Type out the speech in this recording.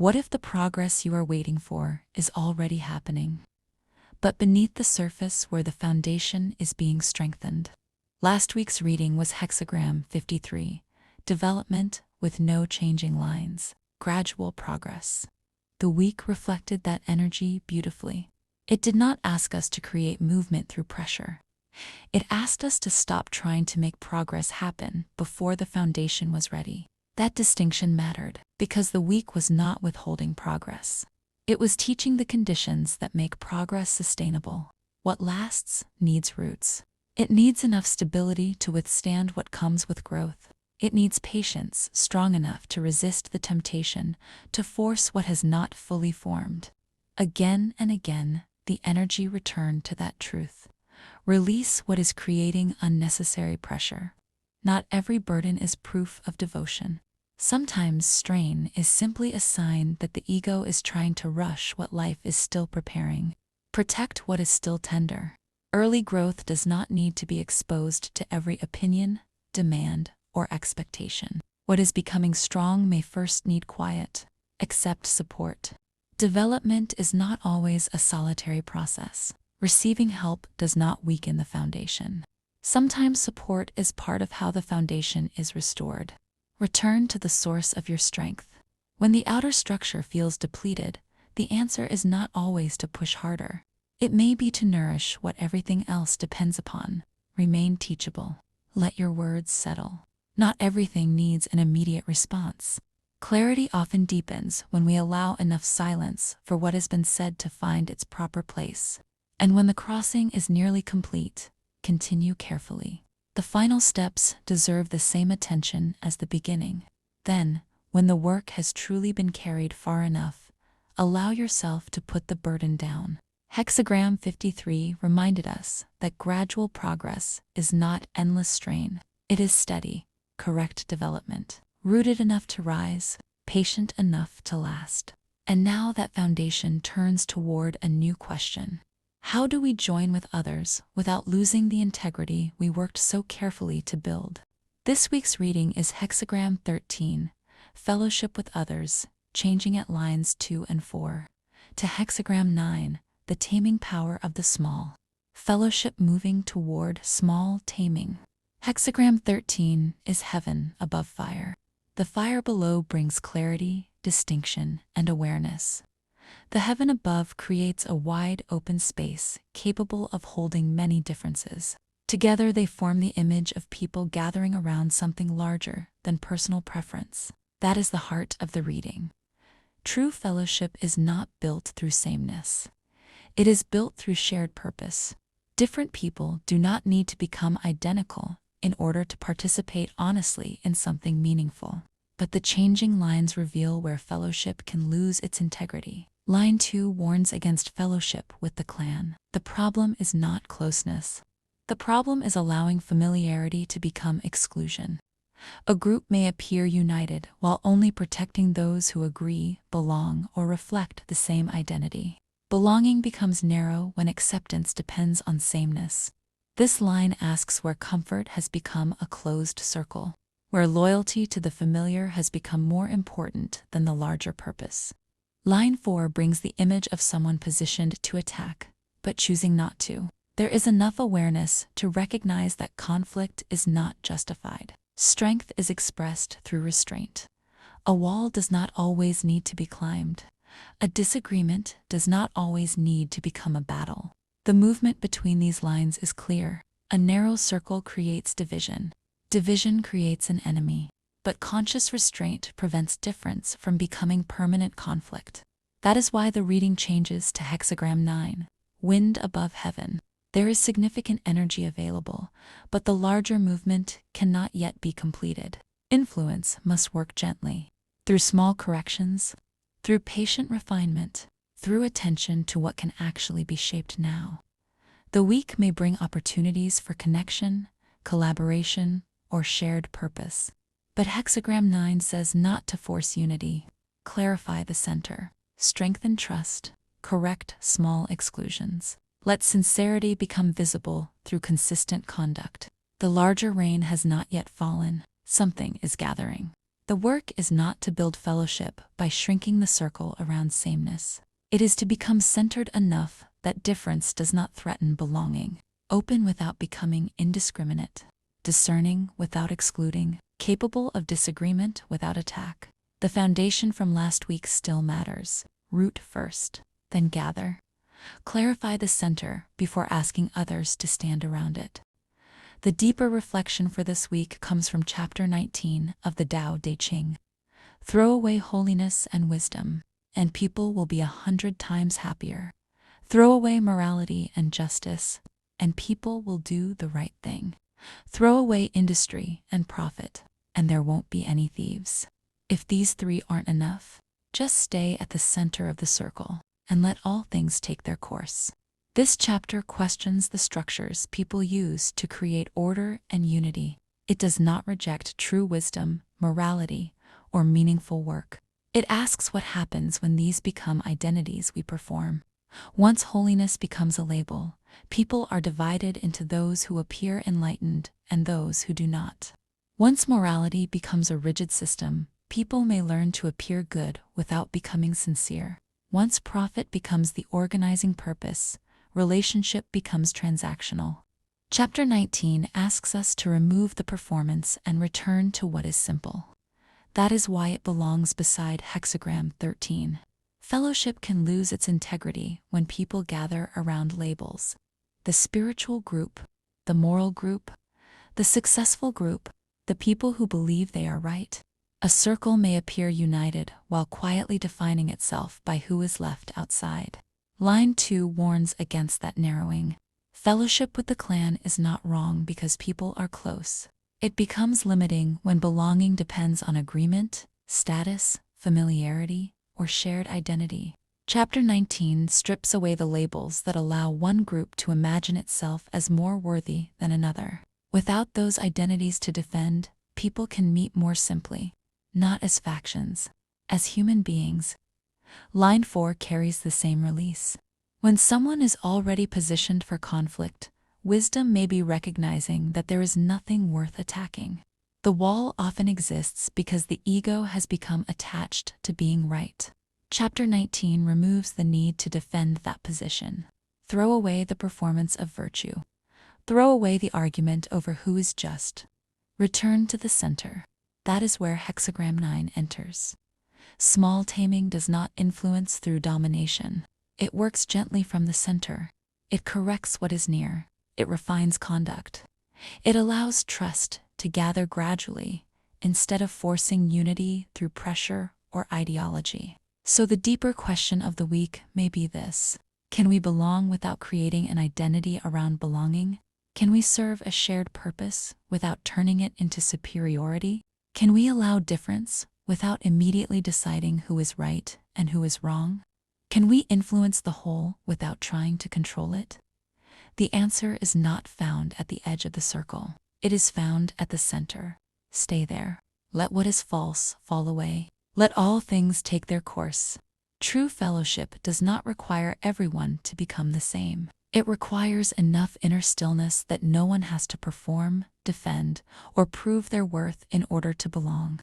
What if the progress you are waiting for is already happening, but beneath the surface where the foundation is being strengthened? Last week's reading was Hexagram 53, development with no changing lines, gradual progress. The week reflected that energy beautifully. It did not ask us to create movement through pressure. It asked us to stop trying to make progress happen before the foundation was ready. That distinction mattered because the week was not withholding progress. It was teaching the conditions that make progress sustainable. What lasts needs roots. It needs enough stability to withstand what comes with growth. It needs patience strong enough to resist the temptation to force what has not fully formed. Again and again, the energy returned to that truth. Release what is creating unnecessary pressure. Not every burden is proof of devotion. Sometimes strain is simply a sign that the ego is trying to rush what life is still preparing. Protect what is still tender. Early growth does not need to be exposed to every opinion, demand, or expectation. What is becoming strong may first need quiet. Accept support. Development is not always a solitary process. Receiving help does not weaken the foundation. Sometimes support is part of how the foundation is restored. Return to the source of your strength. When the outer structure feels depleted, the answer is not always to push harder. It may be to nourish what everything else depends upon. Remain teachable. Let your words settle. Not everything needs an immediate response. Clarity often deepens when we allow enough silence for what has been said to find its proper place. And when the crossing is nearly complete, continue carefully. The final steps deserve the same attention as the beginning. Then, when the work has truly been carried far enough, allow yourself to put the burden down. Hexagram 53 reminded us that gradual progress is not endless strain. It is steady, correct development, rooted enough to rise, patient enough to last. And now that foundation turns toward a new question. How do we join with others without losing the integrity we worked so carefully to build? This week's reading is Hexagram 13, fellowship with others, changing at lines 2 and 4, to Hexagram 9, the taming power of the small. Fellowship moving toward small taming. Hexagram 13 is heaven above fire. The fire below brings clarity, distinction, and awareness. The heaven above creates a wide open space capable of holding many differences. Together they form the image of people gathering around something larger than personal preference. That is the heart of the reading. True fellowship is not built through sameness. It is built through shared purpose. Different people do not need to become identical in order to participate honestly in something meaningful. But the changing lines reveal where fellowship can lose its integrity. Line 2 warns against fellowship with the clan. The problem is not closeness. The problem is allowing familiarity to become exclusion. A group may appear united while only protecting those who agree, belong, or reflect the same identity. Belonging becomes narrow when acceptance depends on sameness. This line asks where comfort has become a closed circle, where loyalty to the familiar has become more important than the larger purpose. Line 4 brings the image of someone positioned to attack, but choosing not to. There is enough awareness to recognize that conflict is not justified. Strength is expressed through restraint. A wall does not always need to be climbed. A disagreement does not always need to become a battle. The movement between these lines is clear. A narrow circle creates division. Division creates an enemy. But conscious restraint prevents difference from becoming permanent conflict. That is why the reading changes to Hexagram 9, wind above heaven. There is significant energy available, but the larger movement cannot yet be completed. Influence must work gently, through small corrections, through patient refinement, through attention to what can actually be shaped now. The week may bring opportunities for connection, collaboration, or shared purpose. But Hexagram 9 says not to force unity. Clarify the center. Strengthen trust. Correct small exclusions. Let sincerity become visible through consistent conduct. The larger rain has not yet fallen. Something is gathering. The work is not to build fellowship by shrinking the circle around sameness. It is to become centered enough that difference does not threaten belonging, open without becoming indiscriminate, discerning without excluding, capable of disagreement without attack. The foundation from last week still matters. Root first, then gather. Clarify the center before asking others to stand around it. The deeper reflection for this week comes from chapter 19 of the Tao Te Ching. Throw away holiness and wisdom, and people will be 100 times happier. Throw away morality and justice, and people will do the right thing. Throw away industry and profit, and there won't be any thieves. If these three aren't enough, just stay at the center of the circle and let all things take their course. This chapter questions the structures people use to create order and unity. It does not reject true wisdom, morality, or meaningful work. It asks what happens when these become identities we perform. Once holiness becomes a label, people are divided into those who appear enlightened and those who do not. Once morality becomes a rigid system, people may learn to appear good without becoming sincere. Once profit becomes the organizing purpose, relationship becomes transactional. Chapter 19 asks us to remove the performance and return to what is simple. That is why it belongs beside Hexagram 13. Fellowship can lose its integrity when people gather around labels. The spiritual group, the moral group, the successful group, the people who believe they are right. A circle may appear united while quietly defining itself by who is left outside. Line 2 warns against that narrowing. Fellowship with the clan is not wrong because people are close. It becomes limiting when belonging depends on agreement, status, familiarity, or shared identity. Chapter 19 strips away the labels that allow one group to imagine itself as more worthy than another. Without those identities to defend, people can meet more simply, not as factions, as human beings. Line 4 carries the same release. When someone is already positioned for conflict, wisdom may be recognizing that there is nothing worth attacking. The wall often exists because the ego has become attached to being right. Chapter 19 removes the need to defend that position. Throw away the performance of virtue. Throw away the argument over who is just. Return to the center. That is where Hexagram 9 enters. Small taming does not influence through domination. It works gently from the center. It corrects what is near. It refines conduct. It allows trust to gather gradually, instead of forcing unity through pressure or ideology. So the deeper question of the week may be this: can we belong without creating an identity around belonging? Can we serve a shared purpose without turning it into superiority? Can we allow difference without immediately deciding who is right and who is wrong? Can we influence the whole without trying to control it? The answer is not found at the edge of the circle. It is found at the center. Stay there. Let what is false fall away. Let all things take their course. True fellowship does not require everyone to become the same. It requires enough inner stillness that no one has to perform, defend, or prove their worth in order to belong.